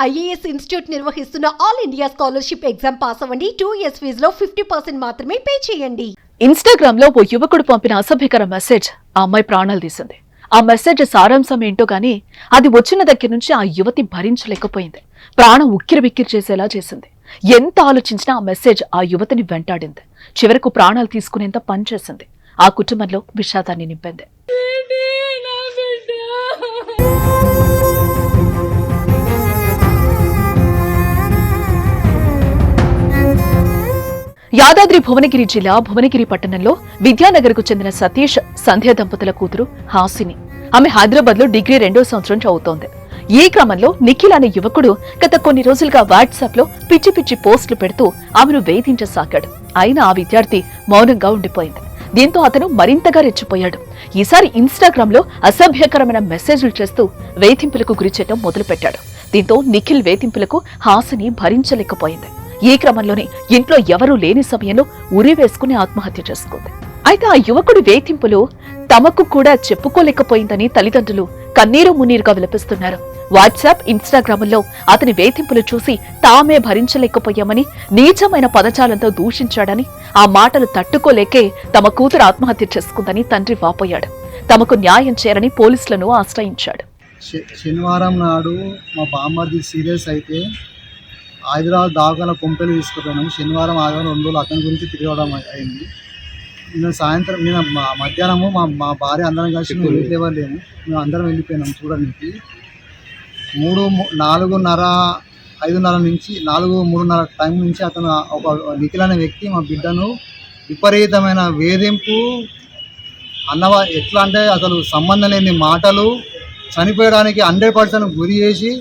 IAS institute నిర్వహిస్తున్న all India scholarship exam pass అవ్వండి. 2 years ఫీజులో 50% మాత్రమే పే చేయండి. ఇన్స్టాగ్రామ్ లో ఓ యువకుడు పంపిన అసభ్యకర మెసేజ్ ఆ అమ్మాయి ప్రాణాలు తీసింది. ఆ మెసేజ్ సారాంశం ఏంటో గానీ అది వచ్చిన దగ్గర నుంచి ఆ యువతి భరించలేకపోయింది. ప్రాణం ఉక్కిరి బిక్కిరి చేసేలా చేసింది. ఎంత ఆలోచించినా ఆ మెసేజ్ ఆ యువతిని వెంటాడింది. చివరకు ప్రాణాలు తీసుకునేంత పనిచేసింది. ఆ కుటుంబంలో విషాదాన్ని నింపింది. యాదాద్రి భువనగిరి జిల్లా భువనగిరి పట్టణంలో విద్యానగర్ కు చెందిన సతీష్ సంధ్య దంపతుల కూతురు హాసిని. ఆమె హైదరాబాద్ లో డిగ్రీ 2వ సంవత్సరం చదువుతోంది. ఈ క్రమంలో నిఖిల్ అనే యువకుడు గత కొన్ని రోజులుగా వాట్సాప్ లో పిచ్చి పిచ్చి పోస్టులు పెడుతూ ఆమెను వేధించసాగాడు. అయినా ఆ విద్యార్థి మౌనంగా ఉండిపోయింది. దీంతో అతను మరింతగా రెచ్చిపోయాడు. ఈసారి ఇన్స్టాగ్రామ్ లో అసభ్యకరమైన మెసేజ్లు చేస్తూ వేధింపులకు గురిచేయడం మొదలుపెట్టాడు. దీంతో నిఖిల్ వేధింపులకు హాసిని భరించలేకపోయింది. ఈ క్రమంలోనే ఇంట్లో ఎవరూ లేని సమయంలో ఉరి వేసుకుని ఆత్మహత్య చేసుకుంది. అయితే ఆ యువకుడి వేధింపులు తమకు కూడా చెప్పుకోలేకపోయిందని తల్లిదండ్రులు కన్నీరు మున్నీరుగా విలపిస్తున్నారు. వాట్సాప్, ఇన్స్టాగ్రామ్లో అతని వేధింపులు చూసి తామే భరించలేకపోయామని, నీచమైన పదజాలంతో దూషించాడని, ఆ మాటలు తట్టుకోలేకే తమ కూతురు ఆత్మహత్య చేసుకుందని తండ్రి వాపోయాడు. తమకు న్యాయం చేయాలని పోలీసులను ఆశ్రయించాడు. శనివారం నాడు మా బామ్మది సీరియస్ అయితే హైదరాబాద్ దాఖల కొంపెలు తీసుకుపోయినాము. శనివారం, ఆదివారం 2 రోజులు అతని గురించి తిరగడం అయింది. నేను మధ్యాహ్నము మా భార్య అందరం కలిసి మేము ఇంట్లో ఎవరు లేము, మేము అందరం వెళ్ళిపోయినాం చూడడానికి. 4:30 నుంచి 4:30 టైం నుంచి అతను ఒక నిఖిల్ అనే వ్యక్తి మా బిడ్డను విపరీతమైన వేధింపు ఎట్లా అంటే అసలు సంబంధం లేని మాటలు, చనిపోయడానికి 100% గురి చేసి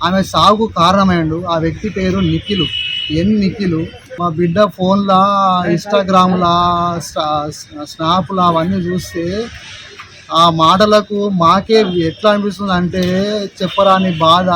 ఆమె సాగుకు కారణమైండు. ఆ వ్యక్తి పేరు నిఖిల్, నిఖిల్. మా బిడ్డ ఫోన్లా, ఇన్స్టాగ్రామ్లా, స్నాప్లా అవన్నీ చూస్తే ఆ మాటలకు మాకే ఎట్లా అనిపిస్తుంది అంటే చెప్పరాని బాధ.